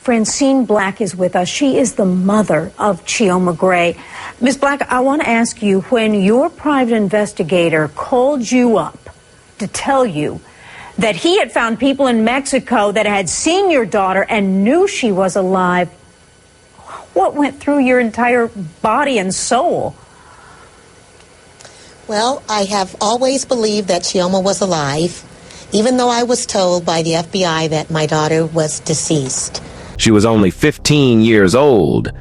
Francine Black is with us. She is the mother of Chioma Gray. Ms. Black, I want to ask you, when your private investigator called you up to tell you that he had found people in Mexico that had seen your daughter and knew she was alive, what went through your entire body and soul? Well, I have always believed that Chioma was alive, even though I was told by the FBI that my daughter was deceased. She was only 15 years old,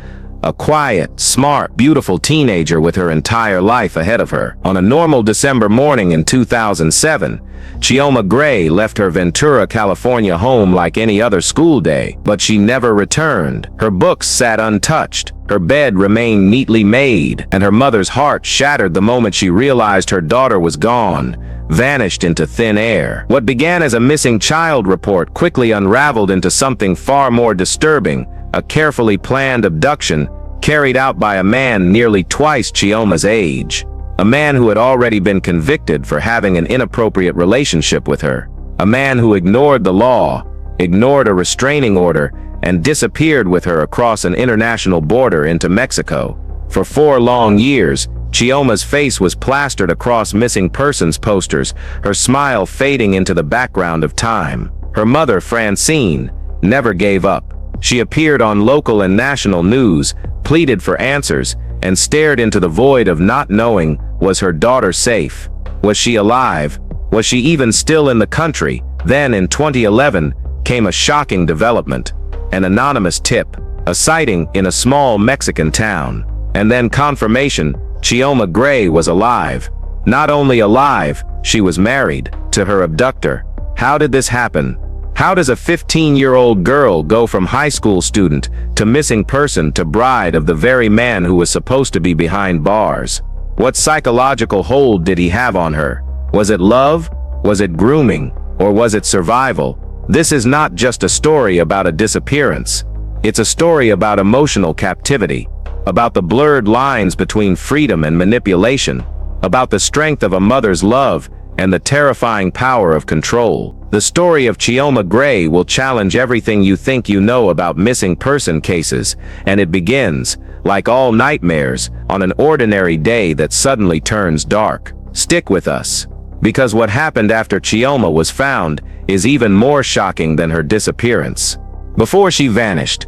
a quiet, smart, beautiful teenager with her entire life ahead of her. On a normal December morning in 2007, Chioma Gray left her Ventura, California home like any other school day, but she never returned. Her books sat untouched, her bed remained neatly made, and her mother's heart shattered the moment she realized her daughter was gone, vanished into thin air. What began as a missing child report quickly unraveled into something far more disturbing, a carefully planned abduction carried out by a man nearly twice Chioma's age. A man who had already been convicted for having an inappropriate relationship with her. A man who ignored the law, ignored a restraining order, and disappeared with her across an international border into Mexico. For 4 long years, Chioma's face was plastered across missing persons posters, her smile fading into the background of time. Her mother, Francine, never gave up. She appeared on local and national news, pleaded for answers, and stared into the void of not knowing, was her daughter safe? Was she alive? Was she even still in the country? Then in 2011, came a shocking development. An anonymous tip, a sighting in a small Mexican town. And then confirmation, Chioma Gray was alive. Not only alive, she was married to her abductor. How did this happen? How does a 15-year-old girl go from high school student to missing person to bride of the very man who was supposed to be behind bars? What psychological hold did he have on her? Was it love? Was it grooming? Or was it survival? This is not just a story about a disappearance. It's a story about emotional captivity, about the blurred lines between freedom and manipulation, about the strength of a mother's love and the terrifying power of control. The story of Chioma Gray will challenge everything you think you know about missing person cases, and it begins, like all nightmares, on an ordinary day that suddenly turns dark. Stick with us, because what happened after Chioma was found is even more shocking than her disappearance. Before she vanished,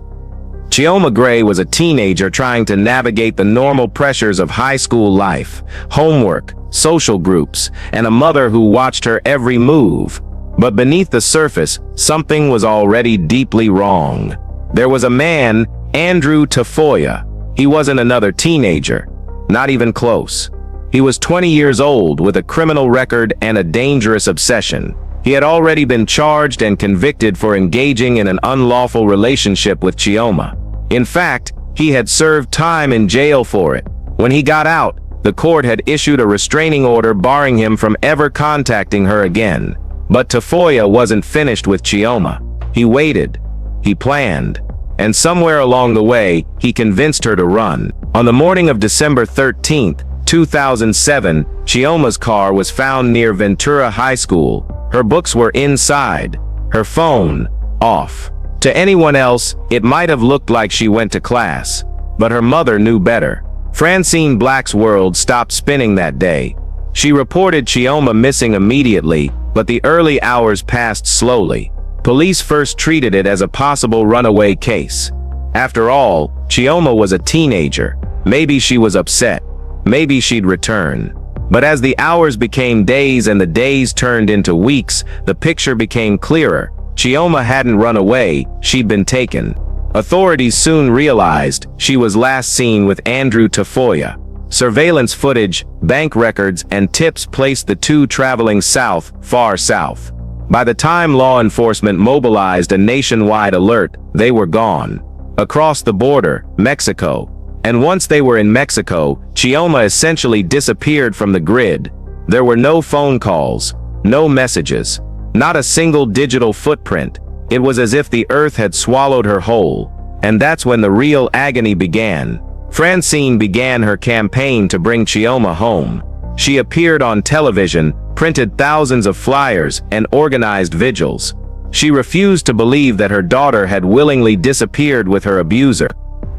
Chioma Gray was a teenager trying to navigate the normal pressures of high school life, homework, social groups, and a mother who watched her every move. But beneath the surface, something was already deeply wrong. There was a man, Andrew Tafoya. He wasn't another teenager, not even close. He was 20 years old with a criminal record and a dangerous obsession. He had already been charged and convicted for engaging in an unlawful relationship with Chioma. In fact, he had served time in jail for it. When he got out, the court had issued a restraining order barring him from ever contacting her again. But Tafoya wasn't finished with Chioma. He waited, he planned, and somewhere along the way, he convinced her to run. On the morning of December 13, 2007, Chioma's car was found near Ventura High School. Her books were inside, her phone off. To anyone else, it might have looked like she went to class, but her mother knew better. Francine Black's world stopped spinning that day. She reported Chioma missing immediately, but the early hours passed slowly. Police first treated it as a possible runaway case. After all, Chioma was a teenager. Maybe she was upset. Maybe she'd return. But as the hours became days and the days turned into weeks, the picture became clearer. Chioma hadn't run away, she'd been taken. Authorities soon realized she was last seen with Andrew Tafoya. Surveillance footage, bank records, and tips placed the two traveling south, far south. By the time law enforcement mobilized a nationwide alert, they were gone. Across the border, Mexico. And once they were in Mexico, Chioma essentially disappeared from the grid. There were no phone calls, no messages, not a single digital footprint. It was as if the earth had swallowed her whole. And that's when the real agony began. Francine began her campaign to bring Chioma home. She appeared on television, printed thousands of flyers, and organized vigils. She refused to believe that her daughter had willingly disappeared with her abuser.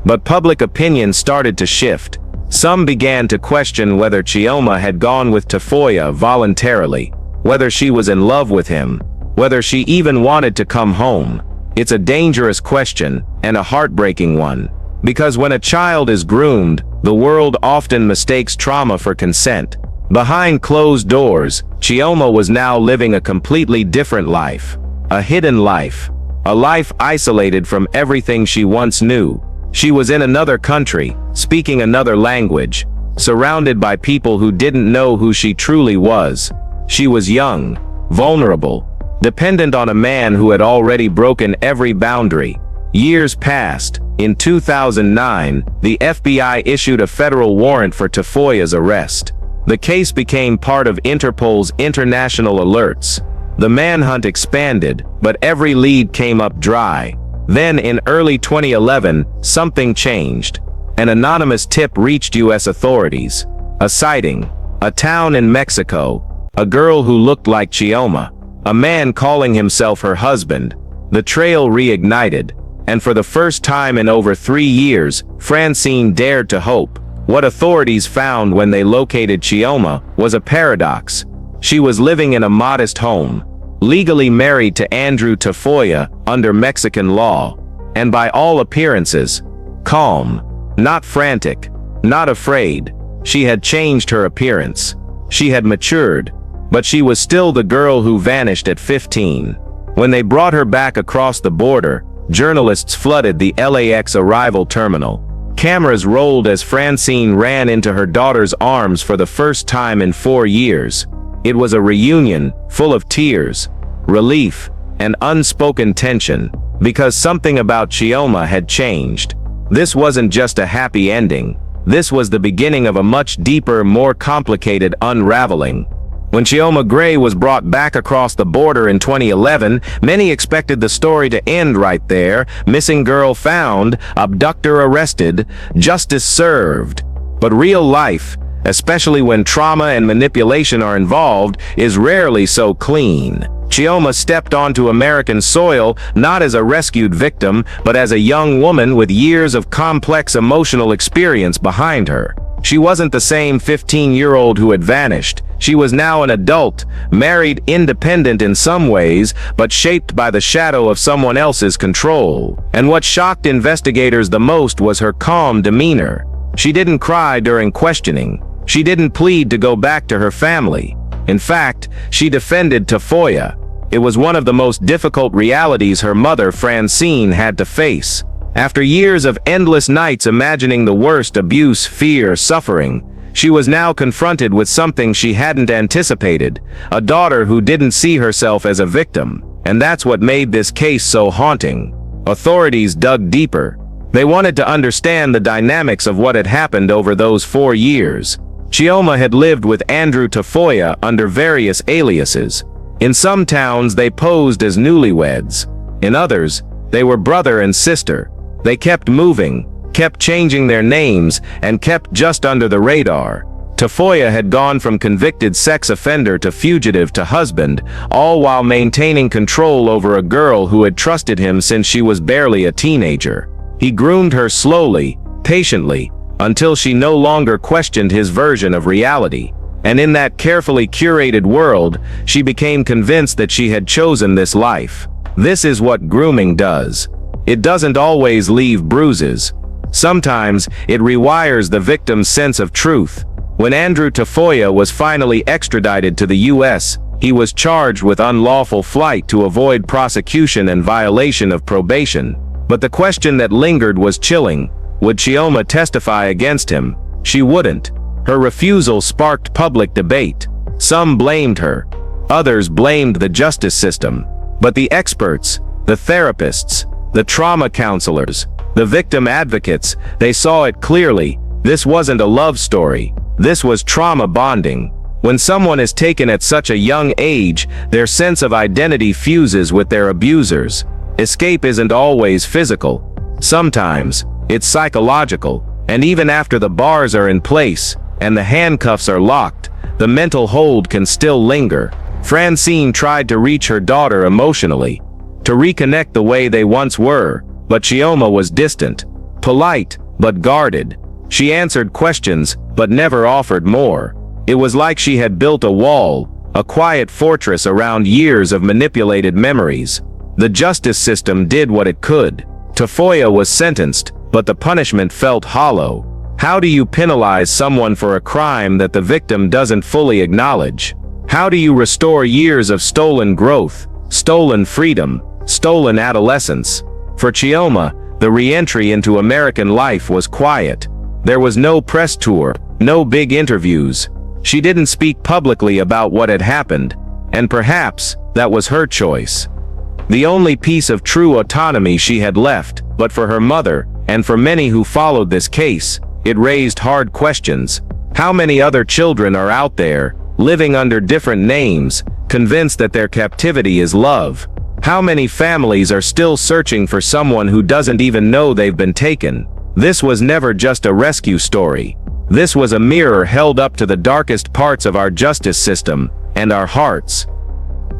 But public opinion started to shift. Some began to question whether Chioma had gone with Tafoya voluntarily, whether she was in love with him, whether she even wanted to come home. It's a dangerous question, and a heartbreaking one. Because when a child is groomed, the world often mistakes trauma for consent. Behind closed doors, Chioma was now living a completely different life. A hidden life. A life isolated from everything she once knew. She was in another country, speaking another language, surrounded by people who didn't know who she truly was. She was young, vulnerable, dependent on a man who had already broken every boundary. Years passed. In 2009, the FBI issued a federal warrant for Tafoya's arrest. The case became part of Interpol's international alerts. The manhunt expanded, but every lead came up dry. Then in early 2011, something changed. An anonymous tip reached U.S. authorities. A sighting. A town in Mexico. A girl who looked like Chioma. A man calling himself her husband. The trail reignited. And for the first time in over 3 years, Francine dared to hope. What authorities found when they located Chioma was a paradox. She was living in a modest home, legally married to Andrew Tafoya under Mexican law, and by all appearances, calm, not frantic, not afraid. She had changed her appearance. She had matured, but she was still the girl who vanished at 15. When they brought her back across the border, journalists flooded the LAX arrival terminal. Cameras rolled as Francine ran into her daughter's arms for the first time in 4 years. It was a reunion, full of tears, relief, and unspoken tension, because something about Chioma had changed. This wasn't just a happy ending. This was the beginning of a much deeper, more complicated unraveling. When Chioma Gray was brought back across the border in 2011, many expected the story to end right there. Missing girl found, abductor arrested, justice served. But real life, especially when trauma and manipulation are involved, is rarely so clean. Chioma stepped onto American soil not as a rescued victim, but as a young woman with years of complex emotional experience behind her. She wasn't the same 15-year-old who had vanished. She was now an adult, married, independent in some ways, but shaped by the shadow of someone else's control. And what shocked investigators the most was her calm demeanor. She didn't cry during questioning. She didn't plead to go back to her family. In fact, she defended Tafoya. It was one of the most difficult realities her mother, Francine, had to face. After years of endless nights imagining the worst: abuse, fear, suffering, she was now confronted with something she hadn't anticipated, a daughter who didn't see herself as a victim. And that's what made this case so haunting. Authorities dug deeper. They wanted to understand the dynamics of what had happened over those 4 years. Chioma had lived with Andrew Tafoya under various aliases. In some towns they posed as newlyweds. In others, they were brother and sister. They kept moving, kept changing their names, and kept just under the radar. Tafoya had gone from convicted sex offender to fugitive to husband, all while maintaining control over a girl who had trusted him since she was barely a teenager. He groomed her slowly, patiently, until she no longer questioned his version of reality. And in that carefully curated world, she became convinced that she had chosen this life. This is what grooming does. It doesn't always leave bruises. Sometimes, it rewires the victim's sense of truth. When Andrew Tafoya was finally extradited to the U.S., he was charged with unlawful flight to avoid prosecution and violation of probation. But the question that lingered was chilling. Would Chioma testify against him? She wouldn't. Her refusal sparked public debate. Some blamed her. Others blamed the justice system. But the experts, the therapists, the trauma counselors, the victim advocates, they saw it clearly. This wasn't a love story. This was trauma bonding. When someone is taken at such a young age, their sense of identity fuses with their abusers. Escape isn't always physical. Sometimes, it's psychological. And even after the bars are in place, and the handcuffs are locked, the mental hold can still linger. Francine tried to reach her daughter emotionally. to reconnect the way they once were, but Chioma was distant, polite, but guarded. She answered questions, but never offered more. It was like she had built a wall, a quiet fortress around years of manipulated memories. The justice system did what it could. Tafoya was sentenced, but the punishment felt hollow. How do you penalize someone for a crime that the victim doesn't fully acknowledge? How do you restore years of stolen growth, stolen freedom, stolen adolescence? For Chioma, the re-entry into American life was quiet. There was no press tour, no big interviews. She didn't speak publicly about what had happened, and perhaps that was her choice. The only piece of true autonomy she had left, but for her mother, and for many who followed this case, it raised hard questions. How many other children are out there, living under different names, convinced that their captivity is love? How many families are still searching for someone who doesn't even know they've been taken? This was never just a rescue story. This was a mirror held up to the darkest parts of our justice system and our hearts.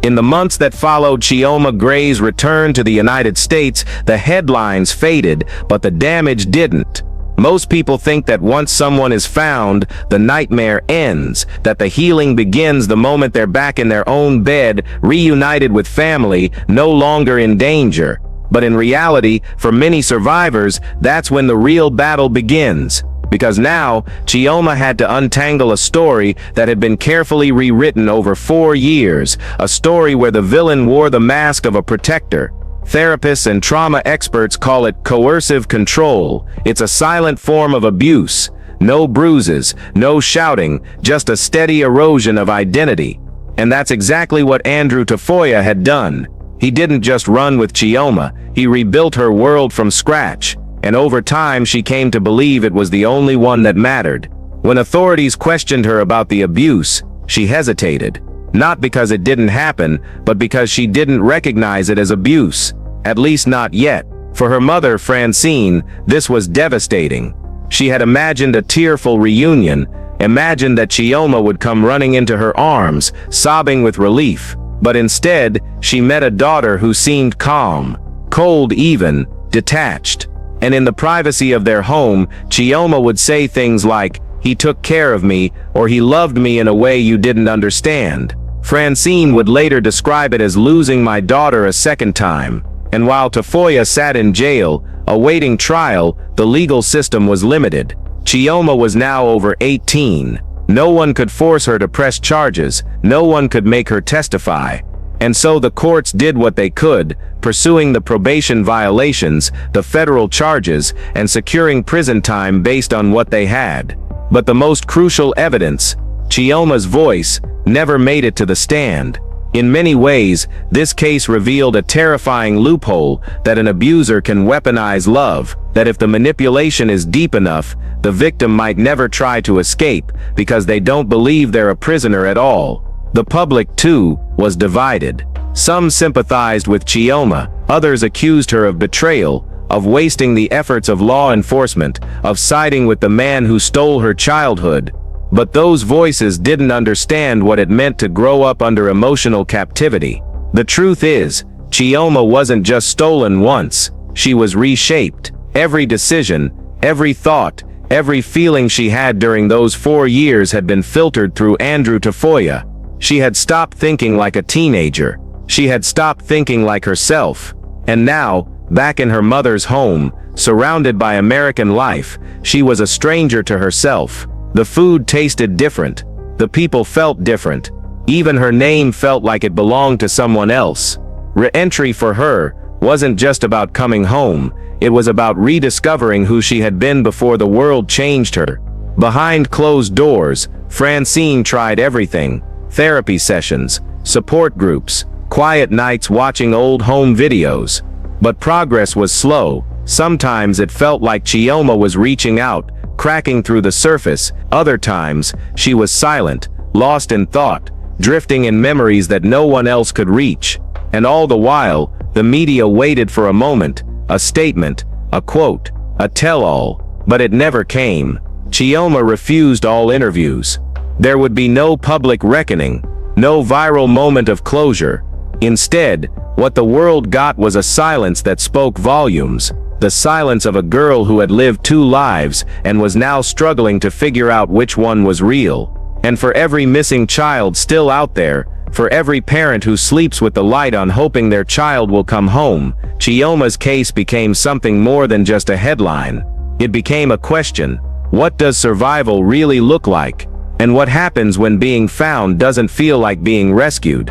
In the months that followed Chioma Gray's return to the United States, the headlines faded, but the damage didn't. Most people think that once someone is found, the nightmare ends, that the healing begins the moment they're back in their own bed, reunited with family, no longer in danger. But in reality, for many survivors, that's when the real battle begins. Because now, Chioma had to untangle a story that had been carefully rewritten over 4 years, a story where the villain wore the mask of a protector. Therapists and trauma experts call it coercive control. It's a silent form of abuse. No bruises, no shouting, just a steady erosion of identity. And that's exactly what Andrew Tafoya had done. He didn't just run with Chioma, he rebuilt her world from scratch. And over time she came to believe it was the only one that mattered. When authorities questioned her about the abuse, she hesitated. Not because it didn't happen, but because she didn't recognize it as abuse. At least not yet. For her mother, Francine, this was devastating. She had imagined a tearful reunion, imagined that Chioma would come running into her arms, sobbing with relief. But instead, she met a daughter who seemed calm, cold even, detached. And in the privacy of their home, Chioma would say things like, "He took care of me," or "He loved me in a way you didn't understand." Francine would later describe it as losing my daughter a second time. And while Tafoya sat in jail, awaiting trial, the legal system was limited. Chioma was now over 18. No one could force her to press charges, no one could make her testify. And so the courts did what they could, pursuing the probation violations, the federal charges, and securing prison time based on what they had. But the most crucial evidence, Chioma's voice, never made it to the stand. In many ways, this case revealed a terrifying loophole that an abuser can weaponize love, that if the manipulation is deep enough, the victim might never try to escape because they don't believe they're a prisoner at all. The public, too, was divided. Some sympathized with Chioma, others accused her of betrayal, of wasting the efforts of law enforcement, of siding with the man who stole her childhood. But those voices didn't understand what it meant to grow up under emotional captivity. The truth is, Chioma wasn't just stolen once, she was reshaped. Every decision, every thought, every feeling she had during those 4 years had been filtered through Andrew Tafoya. She had stopped thinking like a teenager. She had stopped thinking like herself. And now, back in her mother's home, surrounded by American life, she was a stranger to herself. The food tasted different. The people felt different. Even her name felt like it belonged to someone else. Re-entry for her wasn't just about coming home. It was about rediscovering who she had been before the world changed her. Behind closed doors, Francine tried everything. Therapy sessions, support groups, quiet nights watching old home videos. But progress was slow. Sometimes it felt like Chioma was reaching out, cracking through the surface. Other times, she was silent, lost in thought, drifting in memories that no one else could reach. And all the while, the media waited for a moment, a statement, a quote, a tell-all. But it never came. Chioma refused all interviews. There would be no public reckoning, no viral moment of closure. Instead, what the world got was a silence that spoke volumes, the silence of a girl who had lived two lives and was now struggling to figure out which one was real. And for every missing child still out there, for every parent who sleeps with the light on hoping their child will come home, Chioma's case became something more than just a headline. It became a question: what does survival really look like? And what happens when being found doesn't feel like being rescued?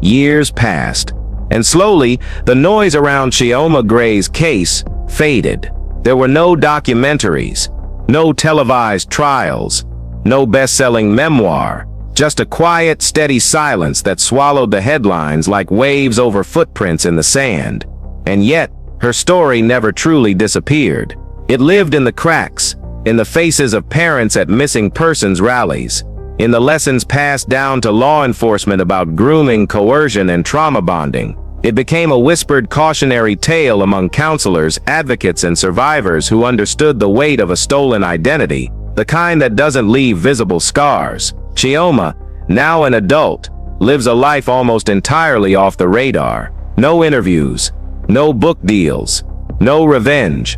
Years passed, and slowly, the noise around Chioma Gray's case faded. There were no documentaries, no televised trials, no best-selling memoir, just a quiet, steady silence that swallowed the headlines like waves over footprints in the sand. And yet, her story never truly disappeared. It lived in the cracks, in the faces of parents at missing persons rallies, in the lessons passed down to law enforcement about grooming, coercion, and trauma bonding. It became a whispered cautionary tale among counselors, advocates, and survivors who understood the weight of a stolen identity, the kind that doesn't leave visible scars. Chioma, now an adult, lives a life almost entirely off the radar. No interviews, no book deals, no revenge.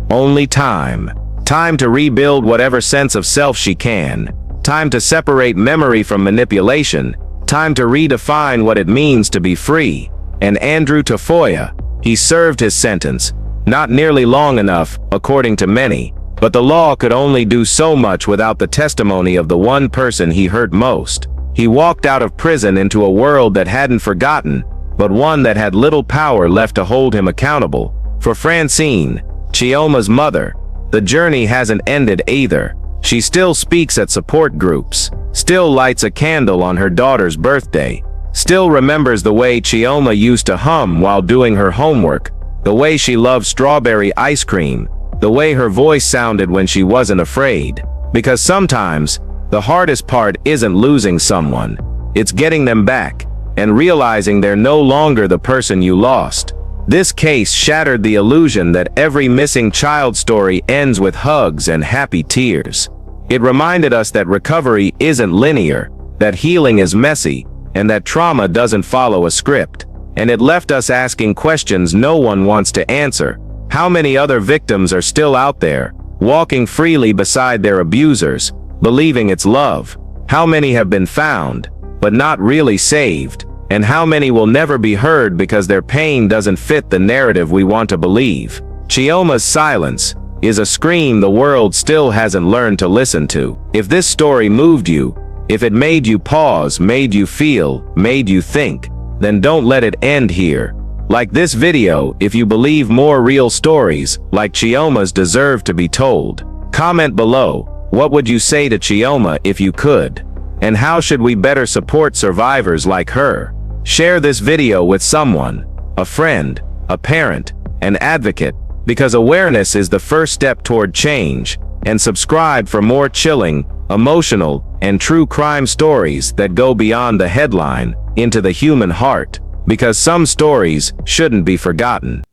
Only time. Time to rebuild whatever sense of self she can. Time to separate memory from manipulation. Time to redefine what it means to be free. And Andrew Tafoya, he served his sentence. Not nearly long enough, according to many. But the law could only do so much without the testimony of the one person he hurt most. He walked out of prison into a world that hadn't forgotten, but one that had little power left to hold him accountable. For Francine, Chioma's mother, the journey hasn't ended either. She still speaks at support groups, still lights a candle on her daughter's birthday, still remembers the way Chioma used to hum while doing her homework, the way she loved strawberry ice cream, the way her voice sounded when she wasn't afraid. Because sometimes, the hardest part isn't losing someone, it's getting them back, and realizing they're no longer the person you lost. This case shattered the illusion that every missing child story ends with hugs and happy tears. It reminded us that recovery isn't linear, that healing is messy, and that trauma doesn't follow a script. And it left us asking questions no one wants to answer. How many other victims are still out there, walking freely beside their abusers, believing it's love? How many have been found, but not really saved? And how many will never be heard because their pain doesn't fit the narrative we want to believe? Chioma's silence is a scream the world still hasn't learned to listen to. If this story moved you, if it made you pause, made you feel, made you think, then don't let it end here. Like this video if you believe more real stories like Chioma's deserve to be told. Comment below, what would you say to Chioma if you could? And how should we better support survivors like her? Share this video with someone, a friend, a parent, an advocate, because awareness is the first step toward change. And subscribe for more chilling, emotional, and true crime stories that go beyond the headline into the human heart, because some stories shouldn't be forgotten.